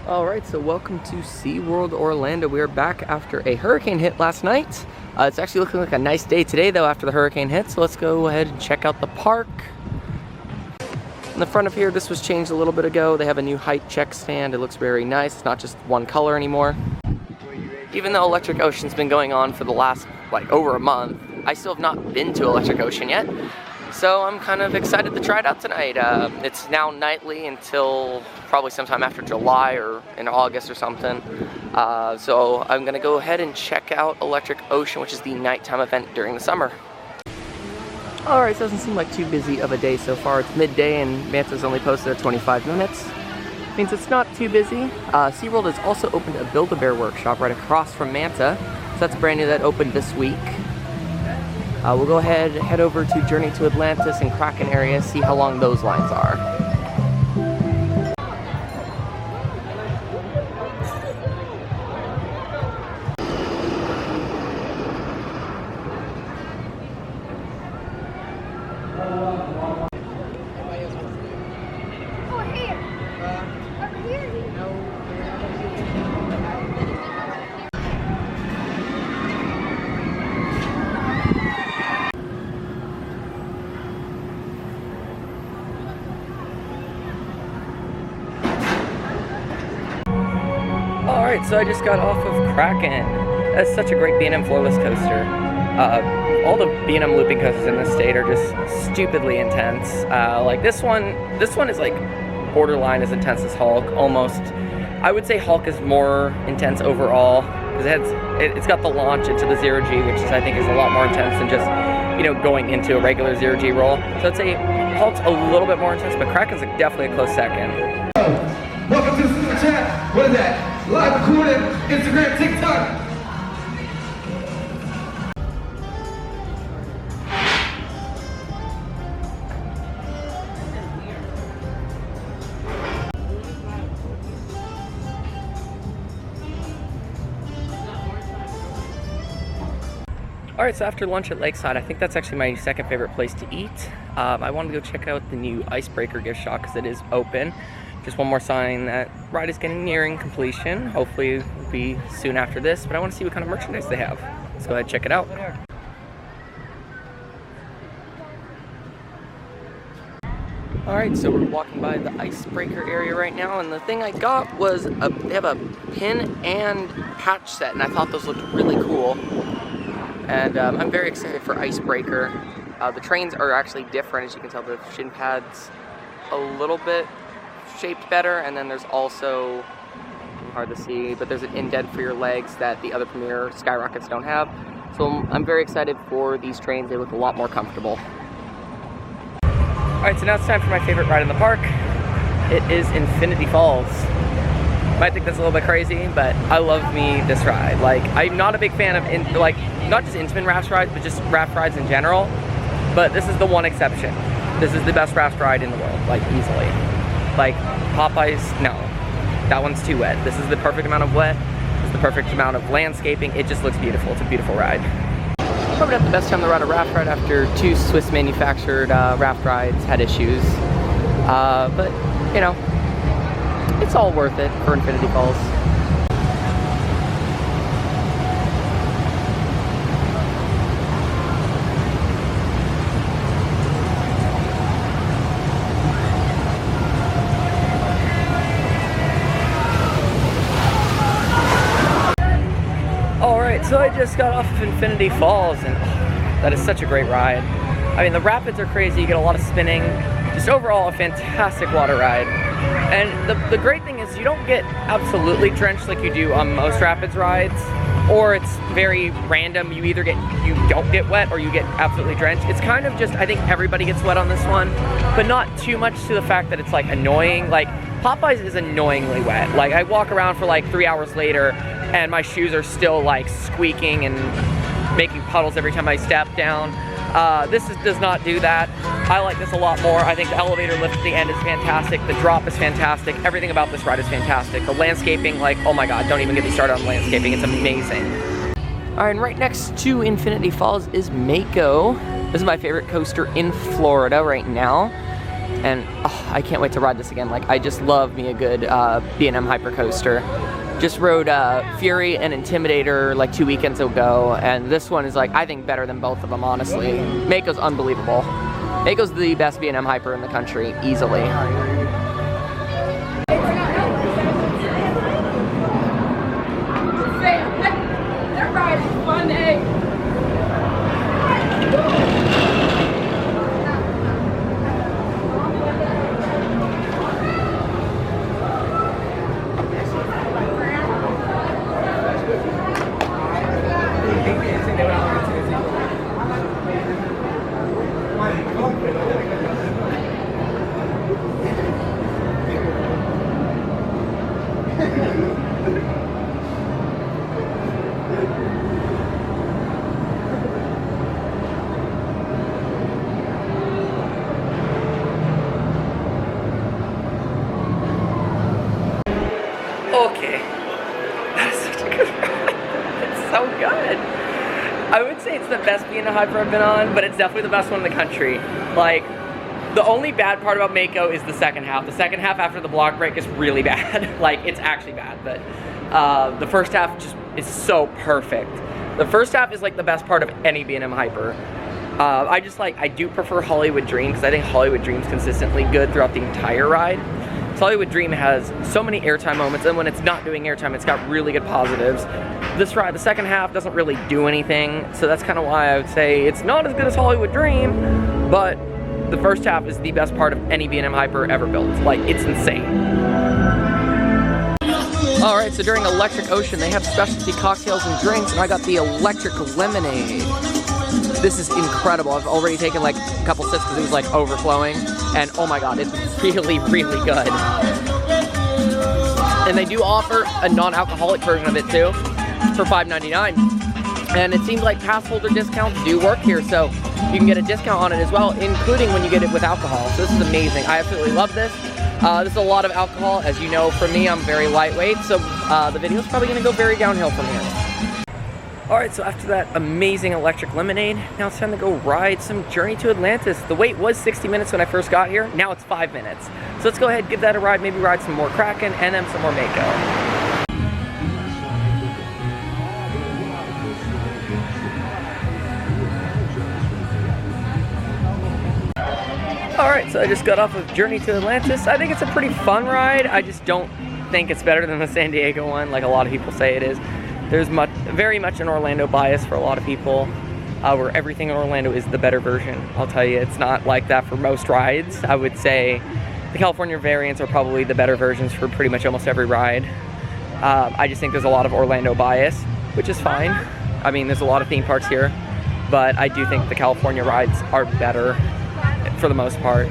Alright, so welcome to Seaworld Orlando. We are back after a hurricane hit last night. It's actually looking like a nice day today though after the hurricane hit, so let's go ahead and check out the park. In the front of here, this was changed a little bit ago. They have a new height check stand. It looks very nice. It's not just one color anymore. Even though Electric Ocean's been going on for the last, over a month, I still have not been to Electric Ocean yet. So I'm kind of excited to try it out tonight. It's now nightly until probably sometime after July or in August or something. So I'm gonna go ahead and check out Electric Ocean, which is the nighttime event during the summer. Alright, so it doesn't seem like too busy of a day so far. It's midday and Manta's only posted at 25 minutes. Means it's not too busy. SeaWorld has also opened a Build-A-Bear workshop right across from Manta. So that's brand new, that opened this week. We'll go ahead, head over to Journey to Atlantis and Kraken area, see how long those lines are. Alright, so I just got off of Kraken. That's such a great B&M floorless coaster. All the B&M looping coasters in this state are just stupidly intense. This one is like borderline as intense as Hulk, almost. I would say Hulk is more intense overall, because it's got the launch into the zero G, which I think is a lot more intense than just, going into a regular zero G roll. So I'd say Hulk's a little bit more intense, but Kraken's definitely a close second. Welcome to the Super Chat. What is that? Live recorded, Instagram, TikTok. Alright, so after lunch at Lakeside, I think that's actually my second favorite place to eat. I wanted to go check out the new Icebreaker gift shop because it is open. Just one more sign that ride is nearing completion. Hopefully it'll be soon after this, but I want to see what kind of merchandise they have. Let's go ahead and check it out. Alright, so we're walking by the Icebreaker area right now, and the thing I got was, they have a pin and patch set, and I thought those looked really cool. And I'm very excited for Icebreaker. The trains are actually different, as you can tell. The shin pad's a little bit shaped better, and then there's also, hard to see, but there's an indent for your legs that the other Premier Skyrockets don't have. So I'm very excited for these trains. They look a lot more comfortable. Alright, so now it's time for my favorite ride in the park. It is Infinity Falls. You might think that's a little bit crazy, but I love me this ride. I'm not a big fan of, not just Intamin raft rides, but just raft rides in general. But this is the one exception. This is the best raft ride in the world, easily. Popeye's, no. That one's too wet. This is the perfect amount of wet. It's the perfect amount of landscaping. It just looks beautiful. It's a beautiful ride. Probably not the best time to ride a raft ride after two Swiss manufactured raft rides had issues. But, it's all worth it for Infinity Falls. Alright, so I just got off of Infinity Falls, and that is such a great ride. I mean, the rapids are crazy, you get a lot of spinning, just overall a fantastic water ride. And the great thing is you don't get absolutely drenched like you do on most rapids rides, or it's very random. You either you don't get wet or you get absolutely drenched. It's kind of just, I think everybody gets wet on this one, but not too much to the fact that it's annoying. Popeye's is annoyingly wet. I walk around for 3 hours later and my shoes are still squeaking and making puddles every time I step down. This does not do that. I like this a lot more. I think the elevator lift at the end is fantastic. The drop is fantastic. Everything about this ride is fantastic. The landscaping, oh my god, don't even get me started on landscaping. It's amazing. Alright, and right next to Infinity Falls is Mako. This is my favorite coaster in Florida right now. and oh, I can't wait to ride this again. Like, I just love me a good B&M Hypercoaster. Just rode Fury and Intimidator like 2 weekends ago, and this one is like, I think, better than both of them, honestly. Mako's unbelievable. Mako's the best B&M Hyper in the country, easily. That ride is funny. Okay, that is such a good ride. It's so good. I would say it's the best B&M Hyper I've been on, but it's definitely the best one in the country. Like, the only bad part about Mako is the second half. The second half after the block break is really bad. Like, it's actually bad, but the first half just is so perfect. The first half is like the best part of any B&M Hyper. I do prefer Hollywood Dream, because I think Hollywood Dream's consistently good throughout the entire ride. Hollywood Dream has so many airtime moments, and when it's not doing airtime, it's got really good positives. This ride, the second half, doesn't really do anything, so that's kind of why I would say it's not as good as Hollywood Dream, but the first half is the best part of any B&M Hyper ever built. Like, it's insane. Alright, so during Electric Ocean, they have specialty cocktails and drinks, and I got the electric lemonade. This is incredible. I've already taken like a couple sips because it was like overflowing, and oh my god, it's really, really good. And they do offer a non-alcoholic version of it too, for $5.99. And it seems like pass holder discounts do work here, so you can get a discount on it as well, including when you get it with alcohol. So this is amazing. I absolutely love this. This is a lot of alcohol. As you know from me, I'm very lightweight, so the video is probably going to go very downhill from here. Alright, so after that amazing electric lemonade, now it's time to go ride some Journey to Atlantis. The wait was 60 minutes when I first got here, now it's 5 minutes. So let's go ahead, give that a ride, maybe ride some more Kraken, and then some more Mako. Alright, so I just got off of Journey to Atlantis. I think it's a pretty fun ride. I just don't think it's better than the San Diego one, like a lot of people say it is. There's very much an Orlando bias for a lot of people, where everything in Orlando is the better version. I'll tell you, it's not like that for most rides. I would say the California variants are probably the better versions for pretty much almost every ride. I just think there's a lot of Orlando bias, which is fine. I mean, there's a lot of theme parks here, but I do think the California rides are better for the most part,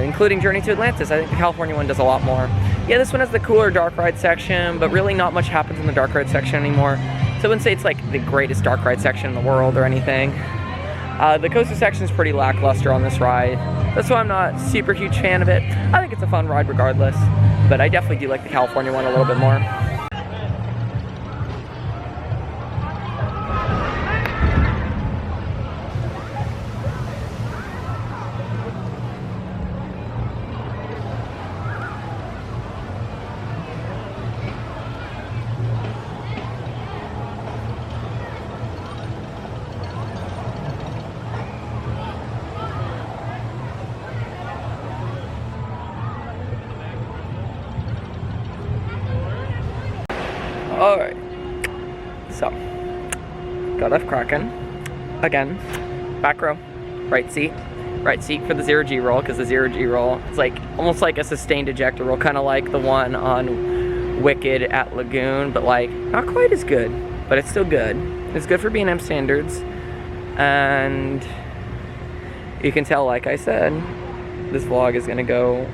including Journey to Atlantis. I think the California one does a lot more. Yeah, this one has the cooler dark ride section, but really not much happens in the dark ride section anymore. So I wouldn't say it's like the greatest dark ride section in the world or anything. The coaster section is pretty lackluster on this ride. That's why I'm not a super huge fan of it. I think it's a fun ride regardless, but I definitely do like the California one a little bit more. Alright, so, got off Kraken, again, back row, right seat for the 0G roll, because the 0G roll is like, almost like a sustained ejector roll, kind of like the one on Wicked at Lagoon, but like, not quite as good, but it's still good. It's good for B&M standards, and you can tell, like I said, this vlog is going to go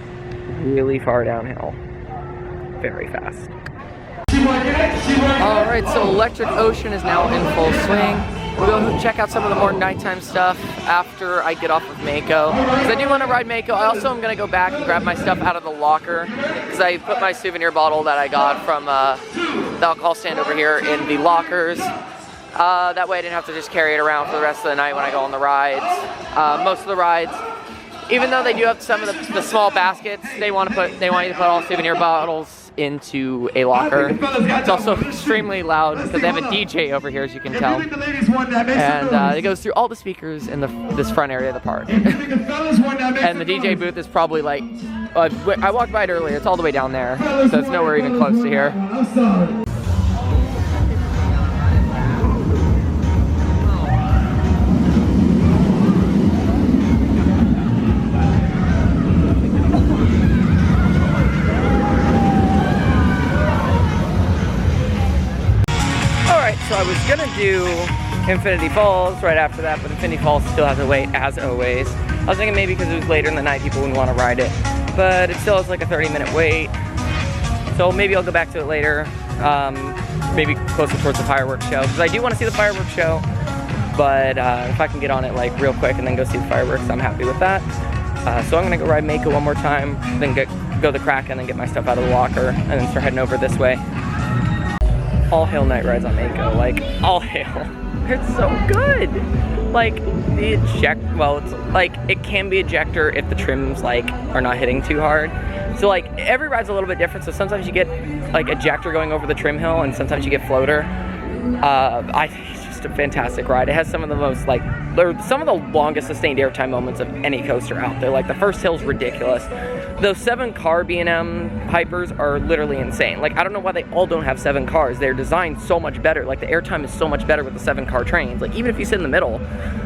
really far downhill, very fast. Alright, so Electric Ocean is now in full swing. We'll go check out some of the more nighttime stuff after I get off of Mako. Because I do want to ride Mako. I also am going to go back and grab my stuff out of the locker. Because I put my souvenir bottle that I got from the alcohol stand over here in the lockers. That way I didn't have to just carry it around for the rest of the night when I go on the rides. Most of the rides, even though they do have some of the small baskets, they want you to put all souvenir bottles into a locker. It's also extremely loud because they have a DJ over here, as you can tell, and it goes through all the speakers in this front area of the park. And the DJ booth is probably like, I walked by it earlier, it's all the way down there, so it's nowhere even close to here. So I was gonna do Infinity Falls right after that, but Infinity Falls still has to wait, as always. I was thinking maybe because it was later in the night, people wouldn't want to ride it, but it still has like a 30-minute wait. So maybe I'll go back to it later, maybe closer towards the fireworks show, because I do want to see the fireworks show, but if I can get on it like real quick and then go see the fireworks, I'm happy with that. So I'm gonna go ride Mako one more time, then go the Kraken, and then get my stuff out of the locker, and then start heading over this way. All hail night rides on Mako, like all hail. It's so good. Like the it's like it can be ejector if the trims like are not hitting too hard. So like every ride's a little bit different. So sometimes you get like ejector going over the trim hill, and sometimes you get floater. I think it's just a fantastic ride. It has some of the most some of the longest sustained airtime moments of any coaster out there. Like the first hill's ridiculous. Those 7-car B&M Hypers are literally insane. Like I don't know why they all don't have 7 cars. They're designed so much better. Like the airtime is so much better with the 7-car trains. Like even if you sit in the middle,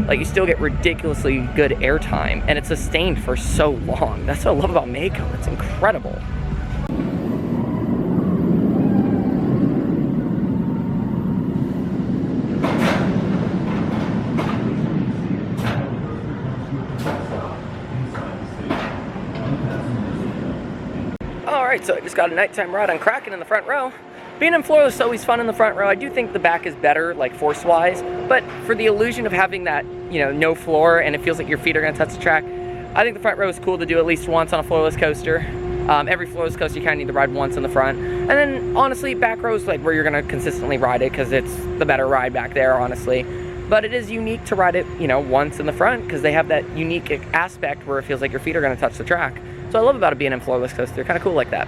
like you still get ridiculously good airtime, and it's sustained for so long. That's what I love about Mako. It's incredible. Alright, so I just got a nighttime ride on Kraken in the front row. Being in Florida is always fun in the front row. I do think the back is better, like force-wise, but for the illusion of having that, you know, no floor and it feels like your feet are going to touch the track, I think the front row is cool to do at least once on a floorless coaster. Every floorless coaster you kind of need to ride once in the front. And then, honestly, back row is like where you're going to consistently ride it because it's the better ride back there, honestly. But it is unique to ride it, you know, once in the front because they have that unique aspect where it feels like your feet are going to touch the track. So I love about it being in floorless coaster. They're kind of cool like that.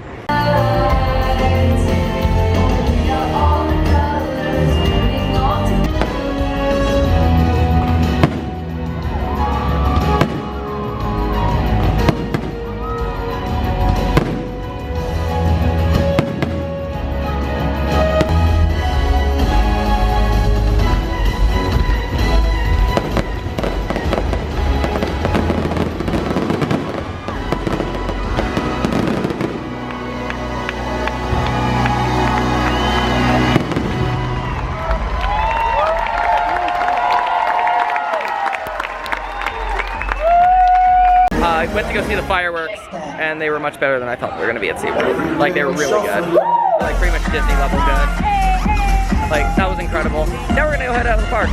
I went to go see the fireworks, and they were much better than I thought they were going to be at Seaworld. Like, they were really good. Like, pretty much Disney level good. Like, that was incredible. Now we're going to go head out of the park.